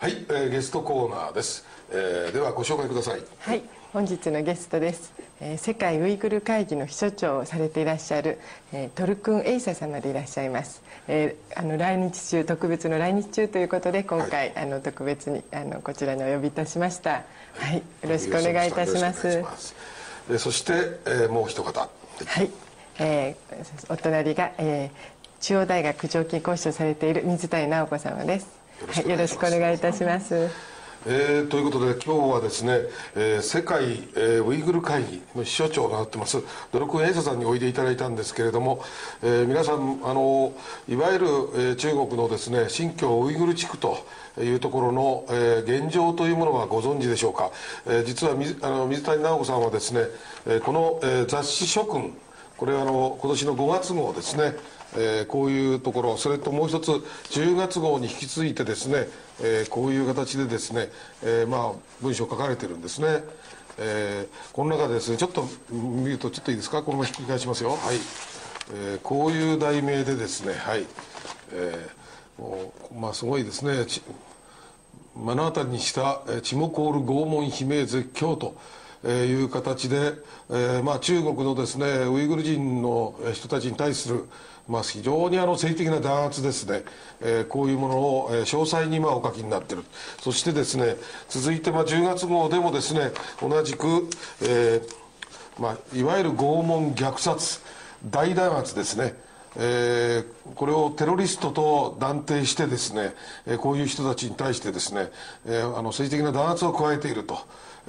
はい、ゲストコーナーです。ではご紹介ください。はい、本日のゲストです。世界ウイグル会議の秘書長をされていらっしゃる、トルクン・エイサ様でいらっしゃいます。来日中、特別の来日中ということで今回、はい、特別にこちらにお呼びいたしました。はい、よろしくお願いいたします。そして、もう一方。はい、お隣が、中央大学常勤講師をされている水谷直子様です。よろしくお願いいたします。ということで今日はですね、世界、ウイグル会議の秘書長がなってますドルクン・エイサさんにおいでいただいたんですけれども、皆さんいわゆる、中国のですね新疆ウイグル地区というところの、現状というものはご存知でしょうか。実は水谷直子さんはですね、この、雑誌諸君、これは今年の5月号ですね、こういうところ、それともう一つ10月号に引き継いでですね、こういう形でですね、文章を書かれてるんですね。この中でですね、ちょっと見るとちょっといいですか、このままひっくり返しますよ。はい、こういう題名でですね、はい、すごいですね。目の当たりにした血も凍る拷問悲鳴絶叫という形で、中国のですねウイグル人の人たちに対する非常に政治的な弾圧ですね、こういうものを詳細にお書きになっている。そしてですね、続いて10月号でもですね、同じく、いわゆる拷問虐殺大弾圧ですね、これをテロリストと断定してですね、こういう人たちに対してですね、政治的な弾圧を加えていると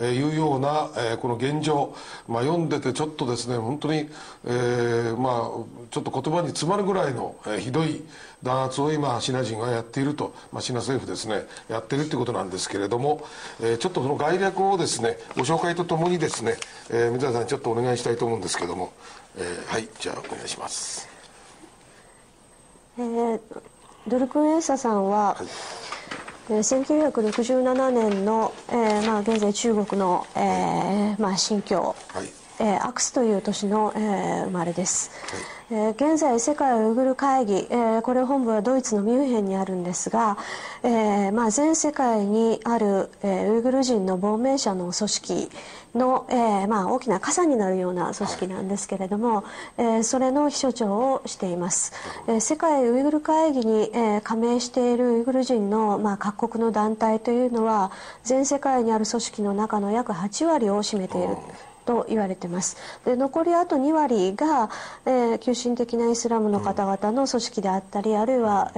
いうような、この現状、読んでてちょっとですね本当に、ちょっと言葉に詰まるぐらいの、ひどい弾圧を今シナ人がやっていると、シナ政府ですねやっているということなんですけれども、ちょっとその概略をですねご紹介とともにですね、水谷さんにちょっとお願いしたいと思うんですけども、はい、じゃあお願いします。ドルクン・エイサさんは、はい、1967年の、現在中国の、新疆、アクスという年の、生まれです。現在世界ウイグル会議、これ本部はドイツのミュンヘンにあるんですが、全世界にある、ウイグル人の亡命者の組織の、大きな傘になるような組織なんですけれども、それの秘書長をしています。世界ウイグル会議に、加盟しているウイグル人の、各国の団体というのは全世界にある組織の中の約8割を占めていると言われています。で残りあと2割が、急進的なイスラムの方々の組織であったり、あるいは、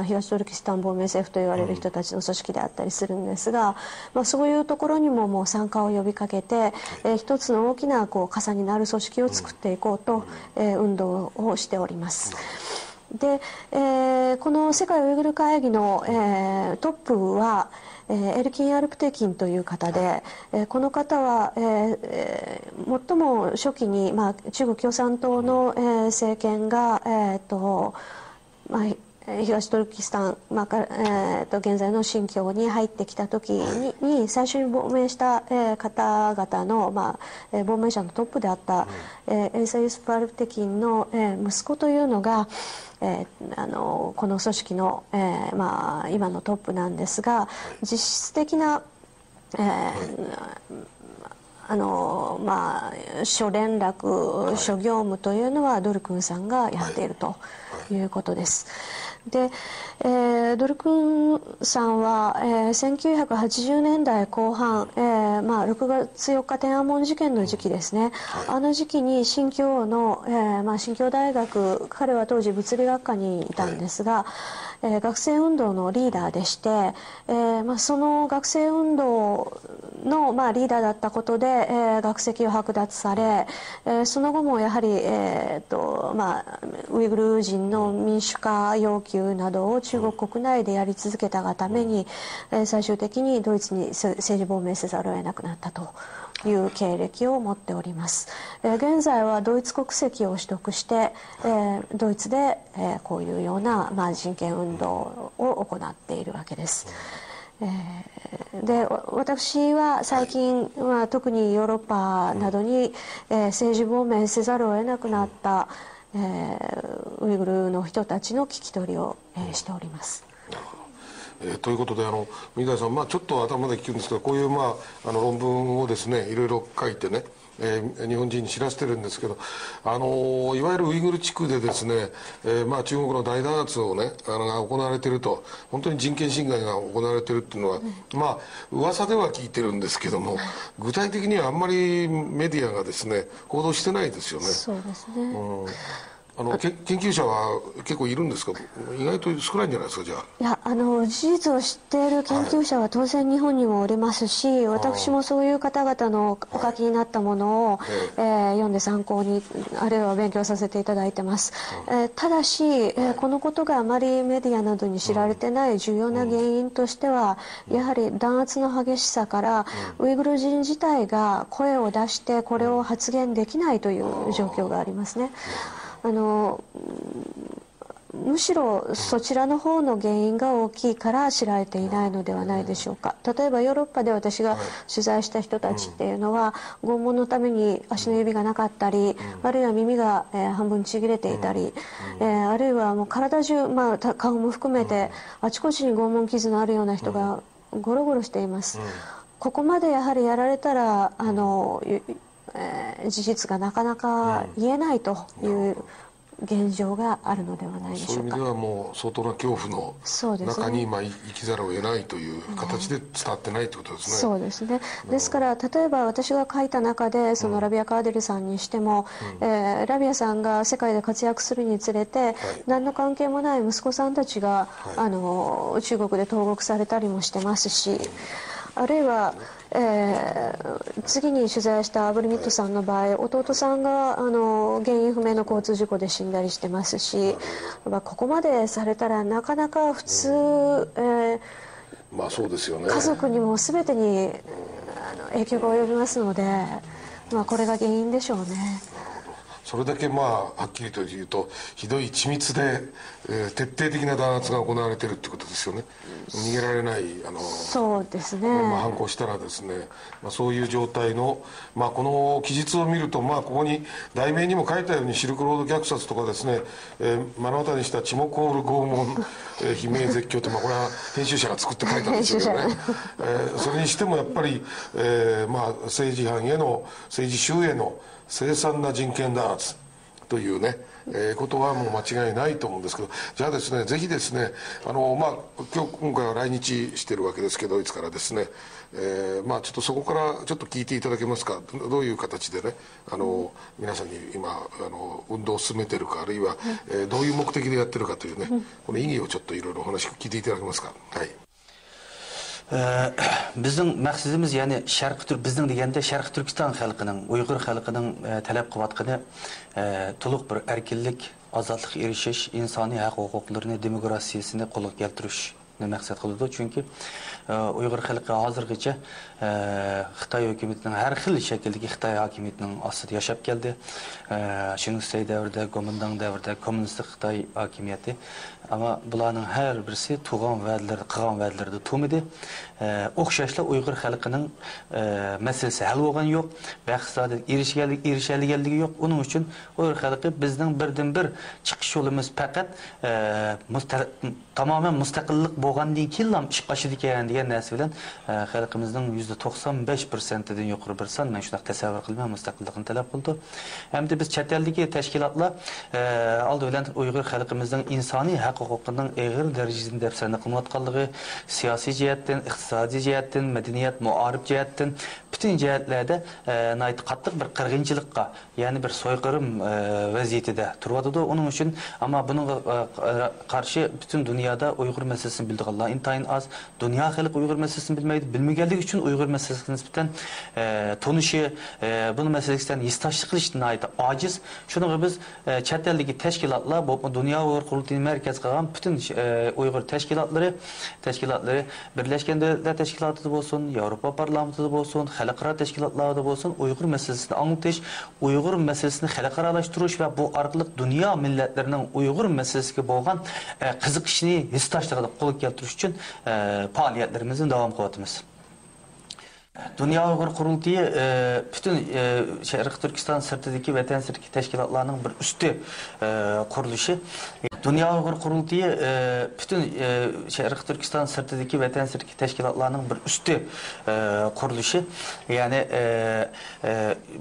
東トルキスタン亡命政府と言われる人たちの組織であったりするんですが、そういうところにももう参加を呼びかけて、一つの大きな傘になる組織を作っていこうと、運動をしております。で、この世界ウイグル会議の、トップはエルキン・アルプテキンという方で、この方は、最も初期に、中国共産党の、政権が、東トルキスタン、現在の新疆に入ってきた時に最初に亡命した、方々の、亡命者のトップであった、エイサ・ユスプ・アルプテキンの、息子というのが、この組織の、今のトップなんですが、実質的な、諸連絡、諸業務というのはドルクンさんがやっているということです。で、ドルクンさんは、1980年代後半、6月4日天安門事件の時期ですね、あの時期に新疆の、新疆大学、彼は当時物理学科にいたんですが、学生運動のリーダーでして、その学生運動の、リーダーだったことで、学籍を剥奪され、その後もやはり、ウイグル人の民主化要求などを中国国内でやり続けたがために、最終的にドイツに政治亡命せざるを得なくなったという経歴を持っております。現在はドイツ国籍を取得して、ドイツで、こういうような、人権運動を行っているわけです。で私は最近、特にヨーロッパなどに、政治亡命せざるを得なくなった、ウイグルの人たちの聞き取りを、しております。ということで三谷さん、ちょっと頭で聞くんですけど、こういう、論文をですねいろいろ書いてね、日本人に知らせてるんですけど、いわゆるウイグル地区でですね、中国の大弾圧をねが行われていると、本当に人権侵害が行われているっていうのは、噂では聞いてるんですけども、具体的にはあんまりメディアがですね報道してないですよね。そうですね。研究者は結構いるんですか？意外と少ないんじゃないですか、じゃあ。いや、事実を知っている研究者は当然日本にもおりますし、私もそういう方々のお書きになったものを、読んで参考に、あるいは勉強させていただいてます。ただし、このことがあまりメディアなどに知られてない重要な原因としては、やはり弾圧の激しさから、ウイグル人自体が声を出してこれを発言できないという状況がありますね。むしろそちらの方の原因が大きいから知られていないのではないでしょうか。例えばヨーロッパで私が取材した人たちっていうのは、拷問のために足の指がなかったり、あるいは耳が半分ちぎれていたり、あるいはもう体中、顔も含めてあちこちに拷問傷のあるような人がゴロゴロしています。ここまでやはりやられたら事実がなかなか言えないという現状があるのではないでしょうか。そういう意味ではもう相当な恐怖の中に今生きざるを得ないという形で伝わってないということですね。そうですね。ですから例えば私が書いた中でそのラビア・カーデルさんにしても、ラビアさんが世界で活躍するにつれて、何の関係もない息子さんたちが、中国で投獄されたりもしてますし、あるいは、次に取材したアブルミットさんの場合、弟さんが原因不明の交通事故で死んだりしてますし、ここまでされたらなかなか普通、そうですよね、家族にも全てに影響が及びますので、これが原因でしょうね。それだけはっきりと言うとひどい緻密で、徹底的な弾圧が行われているということですよね。逃げられないそうですね、反抗したらですね、そういう状態の、この記述を見ると、ここに題名にも書いたようにシルクロード虐殺とかですね、目の当たりにした血も凍る拷問、悲鳴絶叫って、これは編集者が作って書いたんですけどね、それにしてもやっぱり、政治犯への、政治州への凄惨な人権弾圧というね、ことはもう間違いないと思うんですけど、じゃあですね、ぜひですね、今回は来日してるわけですけど、ドイツからですね、ちょっとそこからちょっと聞いていただけますか。どういう形でね、皆さんに今運動を進めてるか、あるいは、どういう目的でやってるかというね、この意義をちょっといろいろお話聞いていただけますか。はい。Bizning maqsadimiz, ya'ni bizning deganda Sharq Turkiston xalqining, Uyg'ur xalqining talab qilayotgani to'liq bir erkinlik, ozodlikka erishish, insoniy haq-huquqlarini, demokratiyasini qo'lga keltirishni maqsad qiladi. Chunki Uyg'ur xalqi hozirgacha Xitoy hukumatining har xil shakldagi Xitoy hokimiyatining ostida yashab keldi. Shuningdek davrida, Komintang davrida kommunistik Xitoy hokimiyati, ammo bularning har birisi qilgan va'dalarida to'midi. O'xshashla Uyg'ur xalqining masalasi hal bo'lgani yo'q, baxtsizlik erishganligi yo'q. Uning uchun Uyg'ur xalqi bizning birdan-bir chiqish yo'limiz faqat tamoman mustaqillik bo'lgandan keyin ham ish qo'shadi ekan degan narsa bilan xalqimizning %95%dan yuqori bir son, men shunday tasavvur qilmayman, mustaqillikni talab qildi. Hamda biz chet eldagi tashkilotlar oldi bilan Uyg'ur xalqimizning insoniy haq-huquqining og'ir darajada dafsarni qilayotganligi, siyosiy jihatdan, iqtisodiy jihatdan, madaniyat, muarif jihatdan bütün jihatlarda qattiq bir qirg'inchilikqa, ya'ni bir so'yqirim vaziyatida turadi. Uning uchun ammo bunga qarshi bütün dunyoda Uyg'ur masalasini bildiganlar intayin az. Dunyo xalqi Uyg'ur masalasini bilmaydi. Bilmaganligi uchun Uyg'ur masalasiga nisbatan tonishi, buni masalasidan yistashlik qilishdan ojiz. Shuning biz chet eldagi tashkilotlar, bu dunyo Uyg'ur qurultiyi markaz qilgan bütün Uyg'ur tashkilotlari Birleşken Devletler Teşkilatı'da olsun, Avrupa Parlamento'da olsun, xalqaro tashkilotlarda bo'lsin, Uyg'ur masalasini anglatish, Uyg'ur masalasini xalqaralashtirish va bu orqali dunyo millatlarining Uyg'ur masalasiga bo'lgan qiziqishini his tashlashga qo'l keltirish uchun faoliyatlarimizni davom qilyapmiz. Dünya Uyghur Kurultayı bütün Şərq Türkistan sırtındaki vətən sirki təşkilatlarının bir üstü kuruluşu. Dünya Uyghur Kurultayı bütün Şərq Türkistan sırtındaki vətən sirki təşkilatlarının bir üstü kuruluşu. Yani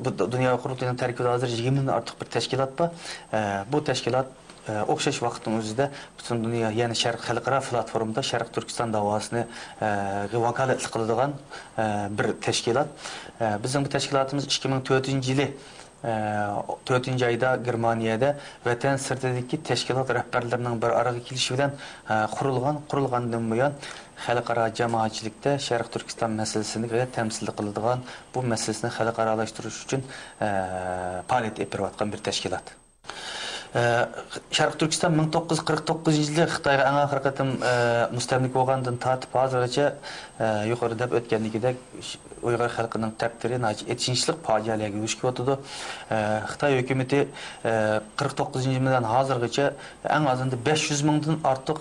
bu Dünya Uyghur Kurultayı'nın tərkibində hazır 20'den artıq bir təşkilat var. Bu təşkilat o'xshash vaqtning o'zida butun dunyo, ya'ni Sharq xalqaro platformada Sharq Turkiston davosini vakolat qiladigan bir tashkilot. Bizning bu tashkilotimiz 2004-yili 4-oyda Germaniyada vatan sirtidagi tashkilot rahbarlarining bir araya kelishishi bilan qurilgandan buyon xalqaro jamoatchilikda Sharq Turkiston masalasini temsil qiladigan, bu masalasini xalqarolashtirish uchun faoliyat olib borayotgan bir tashkilot. Sharq Turkiston 1949-yilda Xitoyga eng oxirgi qatim mustamlik bo'lgandan tortib hozirgacha yuqorida o'tganligidek Uyg'ur xalqining taqdiri etishchilik fojialarga duch kelyapti. Xitoy hukumatı 49-yildan hozirgacha eng azında 500 mingdan ortiq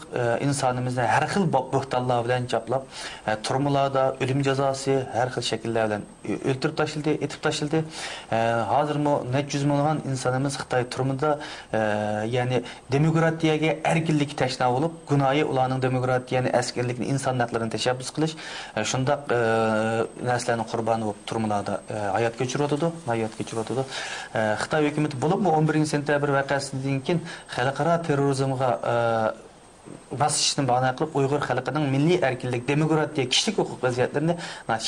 insonimizni har xil bo'htonlar bilan chaplab, turmalarda o'lim jazosi har xil shakllar bilan o'ltirib tashladi, etib tashladi. Hozirmi necha yuz mingdan insonimiz Xitoy turmada, yani demokratiyaga erkinlik tashna bo'lib, gunoyi ularning demokratiyani, askarlikni, inson haqlarini tashabbus qilish, shundaq narsalarning qurboni bo'lib turmalarda hayot kechiryapti. Xitoy hukumatı bo'lib 11-sentabr voqeasidan keyin xalqaro terrorizmga basışını bahane qilib Uyg'ur xalqining milliy erkinlik, demokratiya, kishilik huquq vaziyatlarini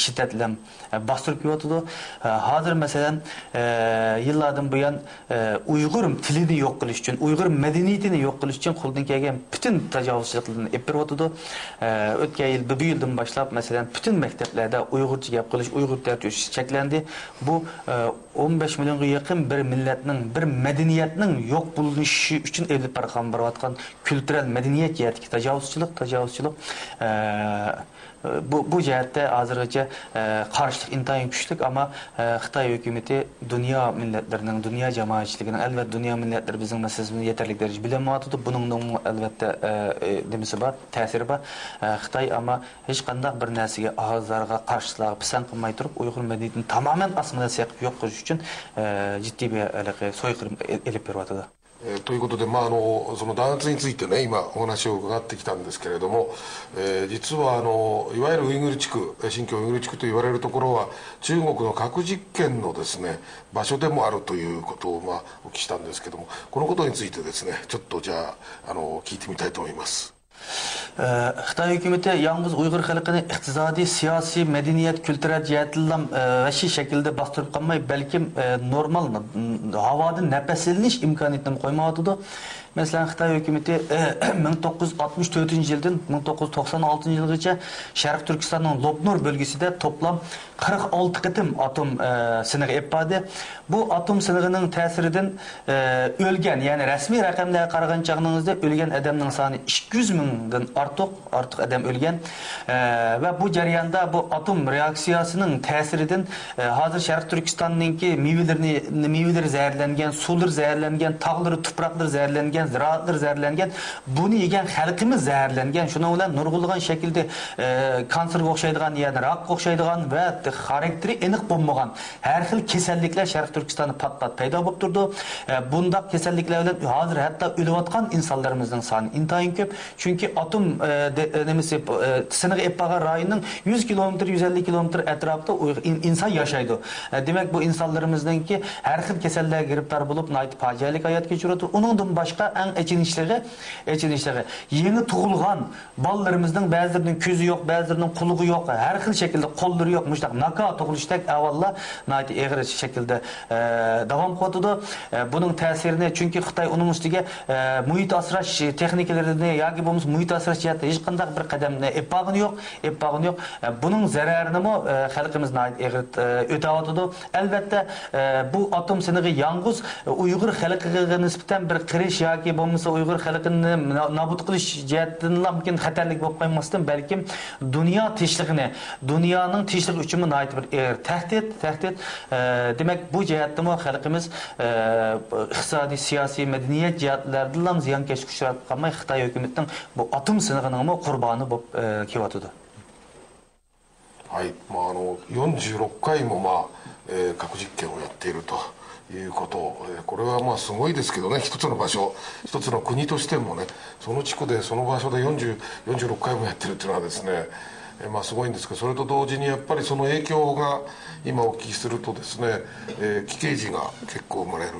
shiddat bilan bostirib kelyapti. Hozir masalan yillardan buyon Uyg'ur tilini yo'q qilish uchun, Uyg'ur madaniyatini yo'q qilish uchun qo'ldan kelgan bütün tajovuzchiliklarni olib beryapti. O'tgan yil, bu yildan boshlab masalan bütün maktablarda Uyg'urcha gap qilish, Uyg'ur tarbiya cheklandi. Bu 15 millionga yaqin bir millatning, bir madaniyatning yo'q bo'linishi uchun olib borayotgan kültürel medeniyet cihetdeki tecavüzçülük bu cihette hozirgacha qarşılık intayin güçlük ama Xitoy hukumatı dünya milletlerinin, dünya jamoatchiligining, albatta dünya milletleri bizning masalamizni yeterli darajada bilmayapti. Bunun albatta nimasi bor, ta'siri bor. Xitoy ama hech qanday bir narsaga, og'izlarga qarshilik pisand qilmay turib, Uyg'ur madaniyatini tamoman assimilyatsiya qilib yo'q qilish uchun jiddiy bir so'yqirm elib beryapti. ということで、その弾圧についてね、今お話を伺ってきたんですけれども、実はいわゆるウイグル地区、新疆ウイグル地区と言われるところは中国の核実験のですね場所でもあるということをお聞きしたんですけども、このことについてですねちょっとじゃあ聞いてみたいと思います。Xitoy hukumatı yalnız Uyg'ur xalqini iqtisodiy, siyosiy, madaniyat, kültürel jihatdan vahshiy shaklda bostirib qolmay, balkim normal havoda nafas imkoniyatini qo'ymayapti. Mesela Xitoy hukumatı 1964-yildan 1996-yilgacha Sharq Turkistonning Lobnor bölgesida toplam 46 qitim atom sinig'i epadi. Bu atom sinig'ining ta'siridan o'lgan, ya'ni rasmiy raqamlarga qaragan chog'ingizda o'lgan odamning soni 200 mingdan ortiq odam o'lgan va bu jarayonda bu atom reaksiyasining ta'siridan hozir Sharq Turkistonninki mevalar zaharlangan, suvlar zaharlangan, tog'lari, tuproqlar zaharlangan, ziraatlar zaharlangan, buni yegan xalqimiz zaharlangan. Shuna bilan nurg'ulg'an shaklda kanserga o'xshaydigan, ya'ni rakka o'xshaydigan va xarakteri aniq bo'lmagan har xil kasalliklar Sharq Turkistonda pat paydo bo'lib turdi. Bundaq kasalliklar bilan hozir hatto o'layotgan insonlarimizning soni intayin ko'p. Chunki atom nimasi sinig'i eppagan rayonning 100 kilometr, 150 kilometr atrofida inson yashaydi. Demak, bu insonlarimizningki har xil kasallarga giribtor bo'lib, fojialik hayot kechiradi. Uningdan boshqa eng echinishlig'i yeni tug'ilgan bolalarımızın ba'zilarining ko'zi yo'q, ba'zilarining qulog'i yo'q, har xil shaklda qo'llari yo'q, mushtaq nako tug'ilishdak avvalla eg'ir shaklda davom qilyapti. Buning ta'sirini, chunki Xitoy uning ustiga muhit asrash texnikalarini yoki bo'lmasa muhit asrash jihatda hech qanday bir qadamni epag'ini yo'q. Buning zararini xalqimiz eg'ir o'tayotdi. Albatta bu atom sinig'i yolg'iz Uyg'ur xalqiga nisbatan bir qirish yoki bo'lmasa Uyg'ur xalqini nobud qilish jihatidan mumkin xatarlik bo'lib qo'ymasdan, balkim dunyo tinchligini, dunyoning tinchligi uchun bir tahdid. Demak, bu jihatda xalqimiz iqtisodiy, siyosiy, madaniyat jihatlardan ziyonkashlik uchrab qolmay, Xitoy hukumatining bu atom sinig'ining qurboni bo'lib kelyapti. はい、46回も、核実験をやっているということ、これはすごいですけどね、一つの場所、一つの国としてもね、その地区でその場所で46回もやってるっていうのはですね、すごいんですけど、それと同時にやっぱりその影響が今お聞きするとですね、奇形児が結構生まれる、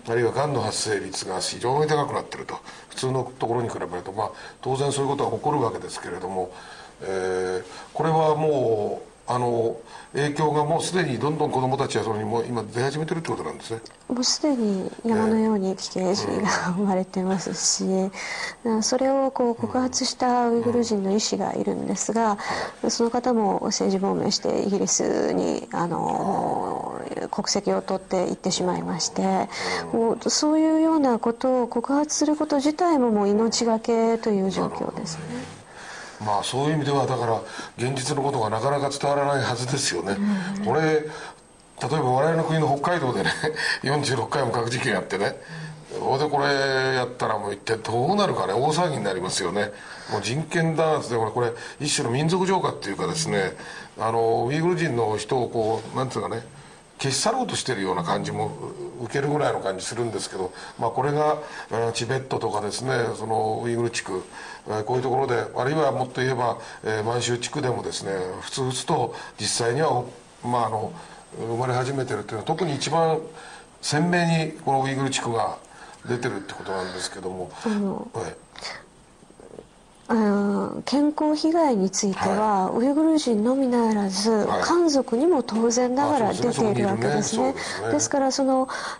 あるいはがんの発生率が非常に高くなっていると、普通のところに比べると、当然そういうことは起こるわけですけれども、これはもう影響がもうすでにどんどん子どもたちはそれにもう今出始めてるってことなんですね。もうすでに山のように奇形児が生まれてますし、それを告発したウイグル人の医師がいるんですが、その方も政治亡命してイギリスに国籍を取って行ってしまいまして、もうそういうようなことを告発すること自体ももう命がけという状況ですね。そういう意味ではだから現実のことがなかなか伝わらないはずですよね。これ例えば我々の国の北海道でね46回も核実験やってね、これやったらもう一体どうなるかね、大騒ぎになりますよね。もう人権弾圧でこれ一種の民族浄化っていうかですね、ウイグル人の人をなんていうかね、消し去ろうとしてるような感じも受けるぐらいの感じするんですけど、これがチベットとかですね、そのウイグル地区、こういうところで、あるいはもっと言えば満州地区でもですね、ふつふつと実際には生まれ始めてるっていうのは、特に一番鮮明にこのウイグル地区が出てるってことなんですけども、健康被害については、ウイグル人のみならず、漢族にも当然ながら出ているわけですね。ですからこ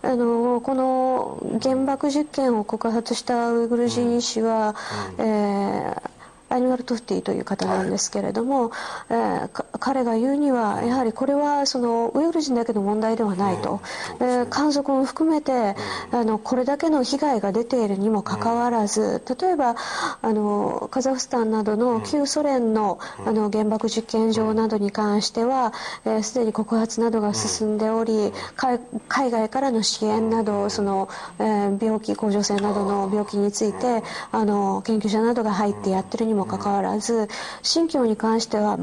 の原爆実験を告発したウイグル人医師は、アニマル・トフティという方なんですけれども、彼が言うにはやはりこれはウイグル人だけの問題ではないと、漢族も含めてこれだけの被害が出ているにもかかわらず、例えばカザフスタンなどの旧ソ連の原爆実験場などに関してはすでに告発などが進んでおり、海外からの支援など病気、甲状腺などの病気について研究者などが入ってやってるにもかかわらず、新疆に関しては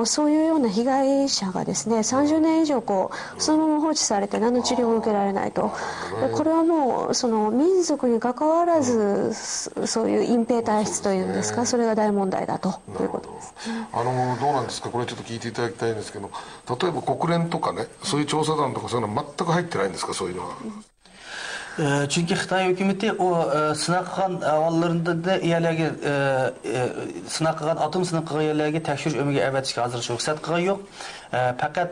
そういうような被害者がですね30年以上そのまま放置されて何の治療も受けられないと。これはもう民族にかかわらずそういう隠蔽体質というんですか、それが大問題だということです。どうなんですか、これちょっと聞いていただきたいんですけど、例えば国連とかね、そういう調査団とかそういうのは全く入ってないんですか、そういうのは。Çünkü Xitay hükümeti o sınaq qılğan avallarında da iyələrə sınaq qılğan atom sınaq qılğan yerlərə təkşürüş ömürgə əvətişə hazırlıq ruxsat qılğan yox. Faqat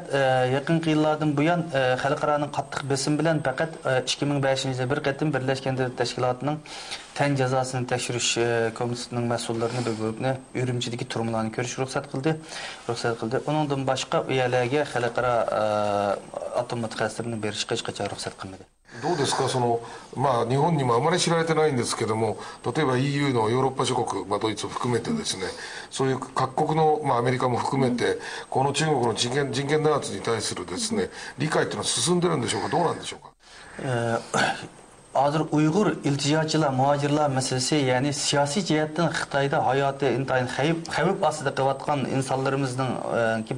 yaqın yıllardan bu yan xalqaranın qattiq besim bilan faqat 2005-yilda bir qatim Birləşmiş Dövlətlər Təşkilatının tən cəzasını təkşürüş komissiyasının məsullarını bir qrupni Ürümçidəki turumlarını görüş ruxsat qıldı. Onundan başqa iyələrə xalqara atom mütəxəssislərinin berişə heç qaçan ruxsat qılmadı. どうですか、日本にもあまり知られてないんですけども、例えば EU のヨーロッパ諸国、ドイツを含めてですね、そういう各国の、アメリカも含めてこの中国の人権弾圧に対するですね理解というのは進んでるんでしょうか、どうなんでしょうか。Hazır Uygur iltifatçılar, muhacirlar meselesi, yani siyasi cihetten Xitayda hayatı intayın xavf astida qilayotgan insanlarımızın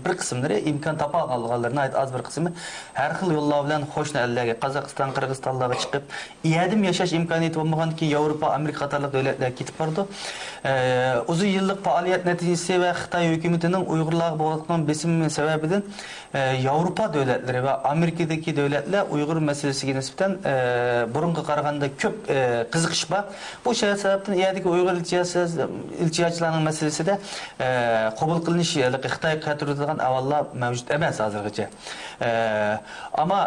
bir kısımları imkan tapa qalğanlarına ait az bir kısmı her xil yollar bilan qo'shni ellarga, Qozog'iston, Qirg'izistonlarga chiqib, iyadim yashash imkoniyati bo'lmagan ki Yevropa, Amerika qatorliq davlatlarga ketib bordi. Uzun yillik faoliyat natijasi va Xitoy hukumatining Uyg'urlarga bo'lgan besimi sababidan Yevropa davlatlari va Amerikadagi davlatlar Uyg'ur masalasiga nisbatan burunga qaraganda ko'p qiziqish bor. Bu sababdan iyadagi Uyg'ur iltifatchilarining masalasida qabul qilinish Xitoy qatorligan avallar mavjud emas hozirgacha. Ama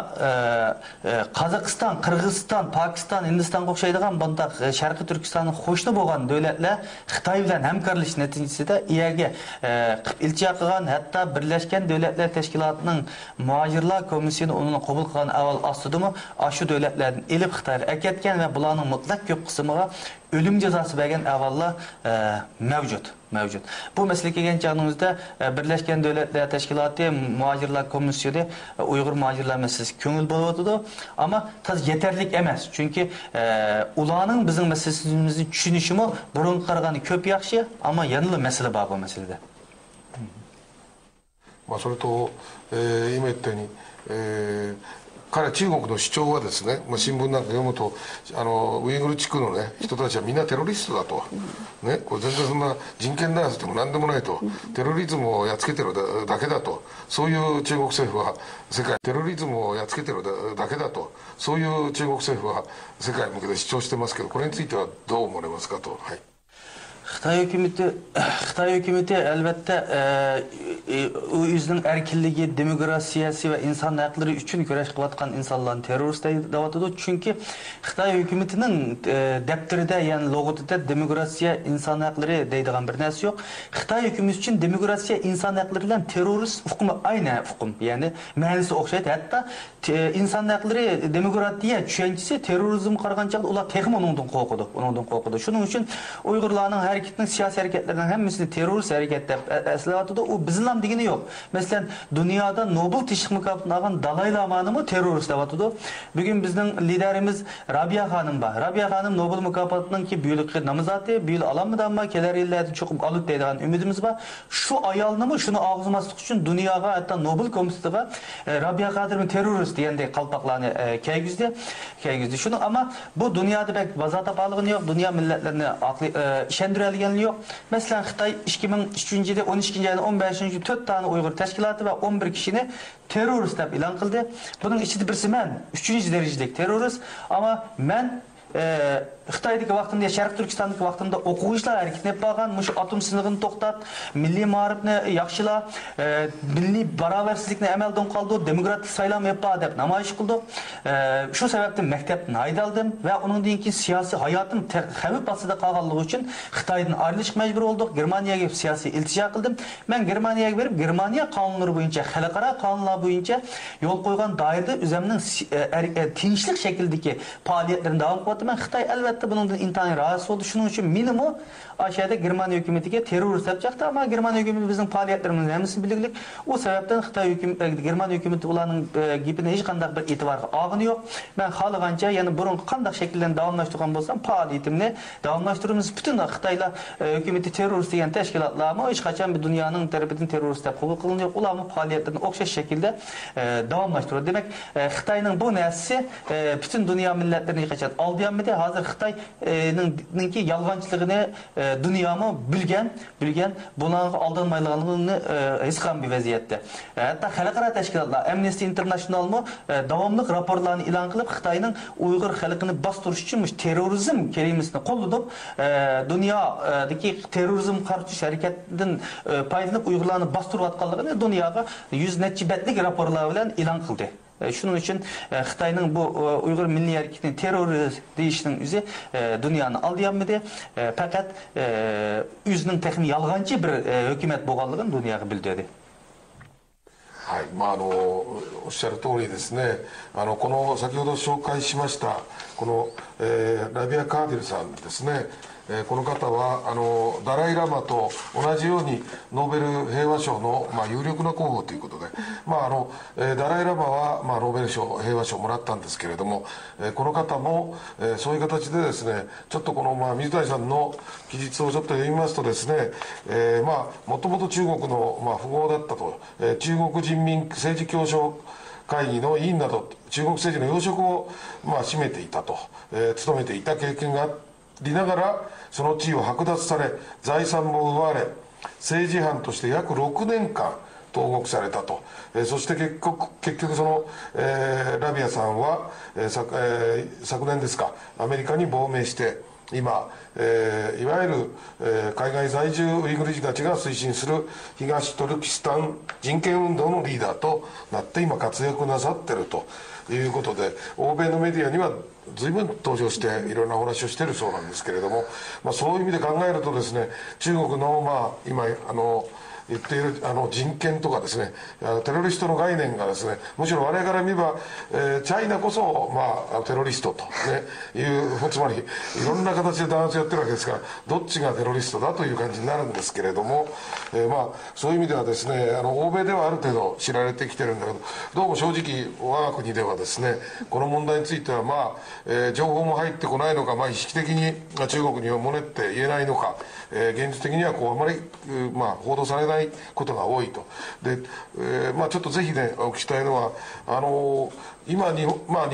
Qozog'iston, Qirg'iziston, Pokiston, Hindistonga o'xshaydigan bundaq Sharqiy Turkistonning qo'shni bo'lgan davlatlar Xitoy bilan hamkorlashish natijasida iyaga iltijo qilgan, hatto Birlashgan Davlatlar Tashkilotining muhojirlar komissiyasi uni qabul qilgan avval ostidami shu davlatlardan elib Xitoyga aketgan va bularning mutlaq ko'p qismiga ölüm cezası bergen avallar mevcut. Bu mesele kelgan chog'imizda Birlashgan Davlatlar Tashkiloti muhojirlar komissiyasi Uyg'ur muhojirlar meselesi ko'ngil bo'lyotdi, ammo yetarli emas. Chunki ularning bizning meselemizni tushunishimi burun qaraganda ko'p yaxshi, ammo yana masala bor bu masalada. それと、今言ったように、彼中国の主張はですね、新聞なんか読むとウイグル地区の、ね、人たちはみんなテロリストだと、ね、これ全然そんな人権弾圧でも何でもないと、テロリズムをやっつけてるだけだと、そういう中国政府は世界テロリズムをやっつけてるだけだと、そういう中国政府は世界に向けて主張してますけど、これについてはどう思われますかと。はい。Xitoy hükümeti elbette özünün erkinligi, demokrasiyasi ve insan hakları için köreş kılatkan insanların terörist deyaptıdı. Çünkü Xitoy hükümetinin depteride yani logotida demokrasiya, insan hakları deydigan bir narsa yok. Xitoy hükümeti için demokrasiya, insan hakları ile terörist hukmu aynı hukum. Yani ma'nosi o'xshaydi. Hatta insan hakları demokratiya tushunchisi terrorizm qarag'ancha ular texmi onundan qo'rqadi. Shuning uchun Uyg'urlarning hareketinin siyasi hareketlerden hemisi terörist hareketler esnafında o bizim nam degeni yok. Mesela dünyada Nobel Teşvik Mükafatını algan Dalai Lama'nı mı terörist devatıdı. Bugün bizim liderimiz Rabia Hanım var. Rabia Hanım Nobel Mükafatının ki büyülük namazatı, büyülük alanmadan mı keler illerde çok alıp deydiğen ümidimiz var. Şu ayalını mı şunu ağzımaslık için dünyaya hatta Nobel Komisyonu Rabia Kadır'ın terörist diyen de kalpaklarını keygüzde. Şunu ama bu dünyada belki bazata bağlılığını yok. Dünya milletlerini işendirelgen yok. Mesela Xitay 2003 yılda 12. ayda 15. 4 tane Uygur teşkilatı ve 11 kişini terörist deb ilan kıldı. Bunun içinde birisi ben 3. derecedeki terörist ama ben Xitoydagi vaqtimda, Sharq Turkistondagi vaqtimda o'quvchilar harakatini qilib qolgan, mush atom sinig'ini to'xtat, milliy ma'rifni yaxshila, milliy barobarsizlikni amaldan qoldir, demokratik saylov yappa deb namoyish qildik. Shu sababdan maktabdan haydaldim va undan keyin siyosiy hayotim xavf ostida qolganligi uchun Xitoydan ayrilishga majbur bo'ldik. Germaniyaga siyosiy iltijo qildim. Men Germaniyaga berib, Germaniya qonunlari bo'yicha, xalqaro qonunlar bo'yicha yo'l qo'ygan doirada o'zimning tinchlik shaklidagi faoliyatlarimni davom qilyapman. Xitoy albatta bundan intayin rahatsız oldu. Şunun için minimum aşağıda Germaniya hükümetiga terörist yapacaktı ama Germaniya hükümeti bizim faaliyetlerimizin hemsini biliglik. O sebepten Germaniya hükümeti ulanın gibine hiç kandak bir itibarı ağını yok. Ben halıganca yani burun kandak şekillen davamlaştırgan bolsam faaliyetimni davamlaştırırız. Bütün Xitayla hükümeti terörist diyen teşkilatlar ama hiç kaçan bir dünyanın tarafından terörist deyip kabul kılınıyor. Ulanın faaliyetlerini okşaş şekilde davamlaştırıyor. Demek Xitay'nın bu nesli bütün dünya milletlerini hiç kaçan aldayanmadı. Hazır Xitay'nın ki yalgancılığını dünyamı bilgen buna aldanmaylıqlığını his qilgan bir vaziyatda. Hatta xalqaro teşkilatlar Amnesty International mı davamlıq raporlarını ilan qilib Xitoyning Uyghur xalqini bastırış için terrorizm kelimesini qo'llanib dünyadaki terrorizm qarshi hareketinden paylanıp Uyg'urlarni bastırib atganligini dunyoga 100 necha betlik raporlar bilan e'lon qildi. Şunun için Xitayning bu Uyghur milliy hareketinin terörist deyişinin üzü dünyanı aldayanmadı. Fakat özünün texmi yalgancı bir hükümet bo'lganligini dunyoga bildirdi. はい、おっしゃる通りですね。この先ほど紹介しましたこの、ラビア・カーディルさんですね。この方はダライ・ラマと同じようにノーベル平和賞の、有力な候補ということで、ダライ・ラマは、ノーベル賞平和賞をもらったんですけれども、この方も、そういう形でですね、ちょっとこの、水谷さんの記述をちょっと読みますとですね、もともと中国の、富豪だったと、中国人民政治協商会議の委員など中国政治の要職を、占めていたと、務めていた経験がありながらその地位を剥奪され財産も奪われ政治犯として約6年間投獄されたと、そして結局その、ラビアさんは、昨年ですかアメリカに亡命して今、いわゆる、海外在住ウイグル人たちが推進する東トルキスタン人権運動のリーダーとなって今活躍なさってるということで、欧米のメディアには随分登場していろんなお話をしているそうなんですけれども、そういう意味で考えるとですね、中国の、今言っている人権とかですね、テロリストの概念がですね、むしろ我々から見れば、チャイナこそ、テロリストと、いうつまりいろんな形で弾圧やってるわけですから、どっちがテロリストだという感じになるんですけれども、そういう意味ではですね、欧米ではある程度知られてきてるんだけど、どうも正直我が国ではですね、この問題については情報も入ってこないのか、意識的に中国にはもねって言えないのか、現実的にはあまり、報道されないないことが多いと。で、ちょっとぜひねお聞きしたいのは今日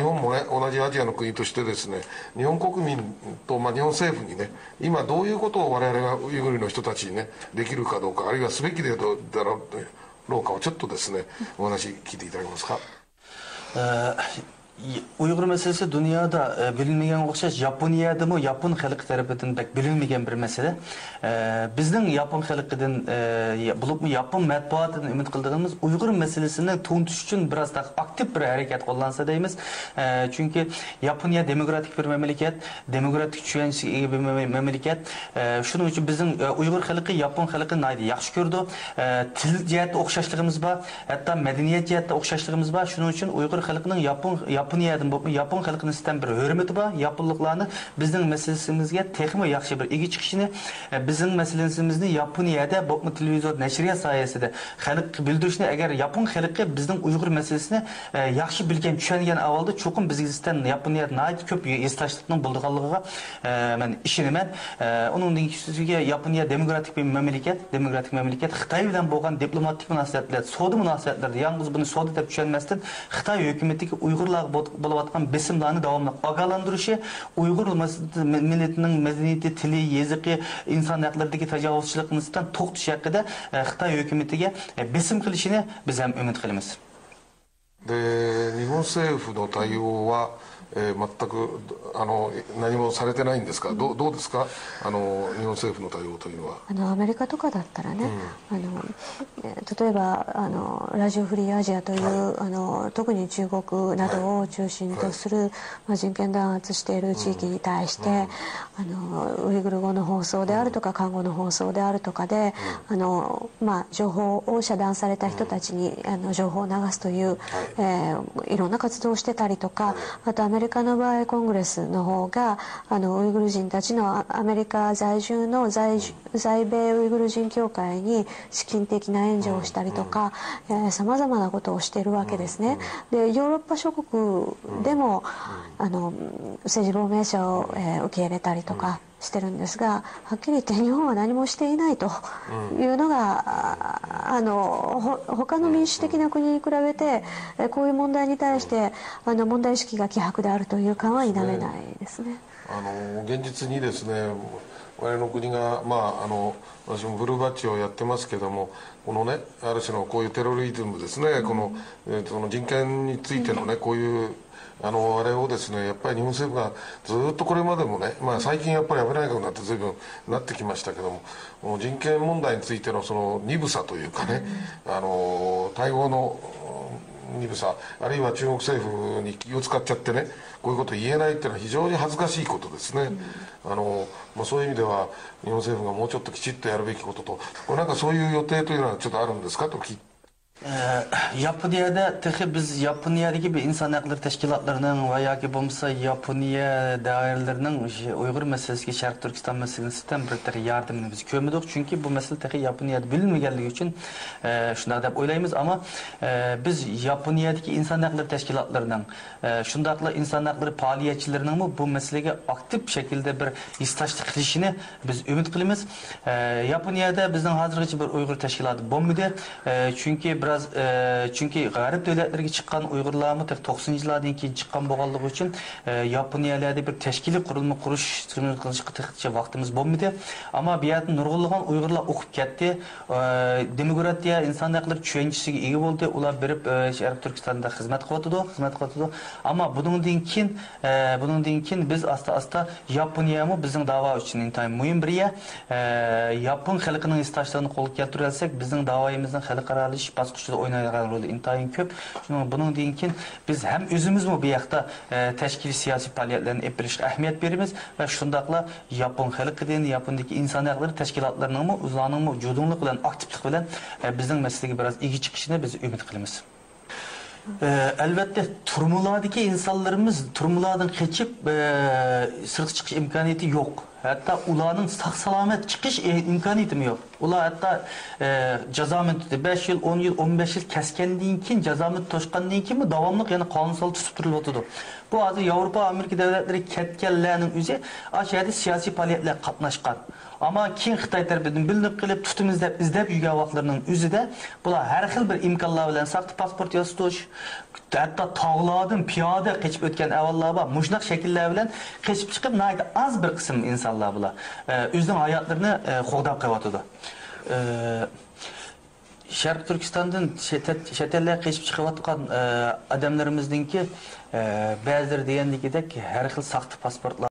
本もね同じアジアの国としてですね、日本国民と、日本政府にね今どういうことを我々がウイグルの人たちにねできるかどうか、あるいはすべきだろうかをちょっとですねお話聞いていただけますか。Uyghur meselesi dünyada bilinmeyen okşaş Japoniyada mı Yapon halkı tarafından pek bilinmeyen bir mesele. Bizden Yapon halkıdan bulup mu Yapon matbuatını ümit kıldığımız Uyghur meselesinin tuğuntuş için biraz daha aktif bir hareket kullansa deyimiz. Çünkü Japoniya demokratik bir memleket, demokratik güvençli bir memleket. Şunun için bizim Uyghur halkı Yapon halkını aydı yaxşı gördü. Til cihette okşaşlığımız var, hatta medeniyet cihette okşaşlığımız var. Şunun için Uyghur halkının Yapon halkının sistem bir hürmeti var. Yaponluqlarını bizning meselesimizge texmi yaxshi bir egi chiqishini, bizning meselesimizni Yaponiyada bu televizor nashriyat sayesinde xalq bildirishni, agar Yapon xalqi bizning Uyg'ur meselesini yaxshi bilgan, tushungan avvalda cho'qim bizdan Yaponiyada nayt ko'p esdashlikning bo'lganligiga men ishonaman. Uningdan keyingiga Yaponiya demokratik bir memleket, Xitoy bilan bo'lgan diplomatik munosabatlar, savdo munosabatlarida yalnız buni savdo deb tushunmasdan Xitoy hukumatiga Uyg'urlar bo'layotgan besimlarni davomli ogohlantirishi, Uyg'ur millatining madaniyati, tili, yeziki, inson haqlaridagi tajovuzchilikni to'xtatish haqida Xitoy hukumatiga besim qilishini biz ham umid qilamiz. で、日本政府の対応は全く何もされてないんですか。どうですか、日本政府の対応というのは。アメリカとかだったらね、例えばラジオフリーアジアという、特に中国などを中心とする、人権弾圧している地域に対して、ウイグル語の放送であるとか、漢語の放送であるとかで、情報を遮断された人たちに情報を流すという、いろんな活動をしてたりとか、あとアメリカの場合コングレスの方がウイグル人たちのアメリカ在住の在米ウイグル人協会に資金的な援助をしたりとか、さまざまなことをしているわけですね。で、ヨーロッパ諸国でも政治亡命者を受け入れたりとかしてるんですが、はっきり言って日本は何もしていないというのが他の民主的な国に比べてこういう問題に対して問題意識が希薄であるという感は否めないですね。現実にですね、我々の国が私もブルーバッジをやってますけども、このねある種のこういうテロリズムですね、この人権についてのねこういうあれをですねやっぱり日本政府がずっとこれまでもね、最近やっぱり危ないことになって随分なってきましたけども、人権問題についてのその鈍さというかね、対応の鈍さ、あるいは中国政府に気を使っちゃってねこういうことを言えないっていうのは非常に恥ずかしいことですね。そういう意味では日本政府がもうちょっときちっとやるべきことと、これなんかそういう予定というのはちょっとあるんですかと聞いて。Yaponiyada biz Yaponiyadagi bir inson haqlari tashkilotlarining va yoki bo'lmasa Yaponiya doiralarining Uyg'ur masalasiga Sharq Turkiston masalasidan bir yordamini biz ko'rmadik, chunki bu masala Yaponiyada bilinmaganligi uchun shunday deb o'ylaymiz. Ammo biz Yaponiyadagi inson haqlari tashkilotlarining shundaqla inson haqlari faoliyatchilarining bu masalaga aktiv shaklda bir hissdashlik qilishini biz umid qilamiz. Yaponiyada bizning hozirgacha bir Uyg'ur tashkiloti bo'lmadi, çünkü g'arib davlatlarga chiqqan Uyg'urlarni 90'lardan keyin chiqqan bo'lganligi uchun Yaponiyada bir tashkiliy qurilma qurish qilishga vaqtimiz bo'lmadi. Ammo bu yerda nurg'unlagan Uyg'urlar o'qib ketdi, demokratiya, inson haqlari tushunchasiga ega bo'ldi, ular berib Sharq Turkistonda xizmat qilyapti. Ammo bundan keyin biz asta Yaponiyami bizning da'vo uchun intayin muhim bir yer. Yapon xalqining istashlarini qo'lga keltirsak, bizning da'voyimizning xalqaralash bosqichida o'ynaydigan roli intayin ko'p. Bundan keyin biz ham o'zimizmi bu yoqda tashkiliy siyosiy faoliyatlarni olib borishga ahamiyat beramiz va shundaqla Yapon xalqidan, Yapondagi inson haqlari tashkilotlarining o'zlarining judunlik bilan, aktivlik bilan bizning masalaga biroz ega chiqishini biz umid qilamiz. Elbette turmulardaki insanlarımız turmulardan kaçıp sırtı çıkış imkaniyeti yok. Hatta ulanın sağ salamet çıkış imkaniyeti mi yok? Ular hatta jaza müddeti 5 yıl, 10 yıl, 15 yıl keskendiğin kin, jaza müddeti toşkandiğin kin mi davamlıq yani kanunsal tutup duruluyordu. Bu hazır Avrupa, Amerika devletleri ketkenlerinin üzeri aşağıda siyasi faaliyetler katnaşkan. Ama kin Xitay tarafından bilinip gelip tutum izlep yürgen vaxtlarının üzerinde bular her xil bir imkanlar bilen saxta pasport yazıtış, hatta tağlardan piyada keçip ötken evallar var. Muşnaq şekiller bilen keçip çıkıp nayda az bir kısım insanlar bular. Üzden hayatlarını xoğdap qavatıdı. Şarkı Türkistan'dan şeterler keçip çıkıvatkan adamlarımızdaki bazıları diyendikidek her xil saxta pasportlar